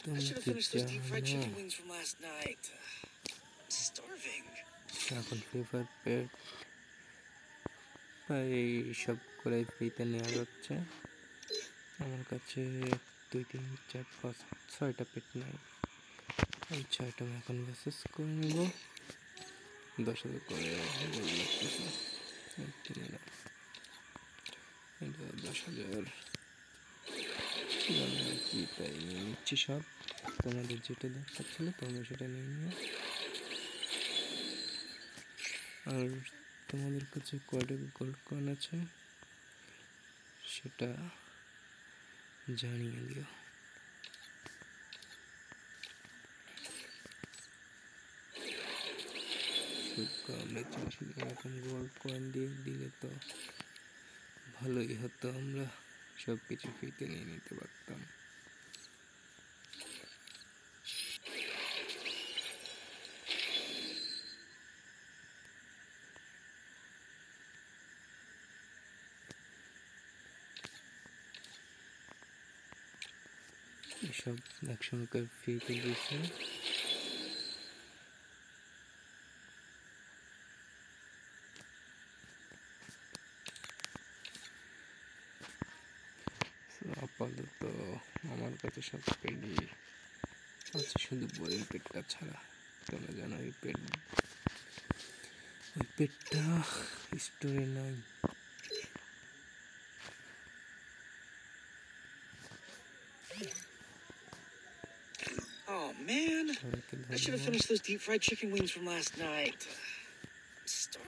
I should have finished those deep fried chicken জানো wings from last night. I'm starving. এখন fever পেট প্রায় সব করে ফ্রিতে নেওয়া যাচ্ছে। আমার কাছে 2 3 4 5 6টা পেট নেই। এই 6টা আমি এখন মেসেজ করে নেব। 10,000 করে গোল লাগতেছে। এটা 10,000 কি তাই নিয়ে নিচ্ছি সব। তোমাদের যেটা দরকার ছিল তোমরা সেটা নিয়ে নিও। আর তোমাদের কাছে কয়টা গোল্ড কয়েন আছে সেটা জানিয়ে দিও। আমরা চাষি এরকম গোল্ড কয়েন দিয়ে দিলে তো ভালোই হতো, আমরা সব কিছু ফ্রিতে নিয়ে নিতে পারতাম। সব একসঙ্গে ফ্রিতে দিয়েছে। আপাতত আমার কাছে সব পেডই আছে, শুধু বোরিং পেটটা ছাড়া। তোমরা জানো ওই পেটটা স্টোরে নাই। Oh man, I should have finished those deep fried chicken wings from last night.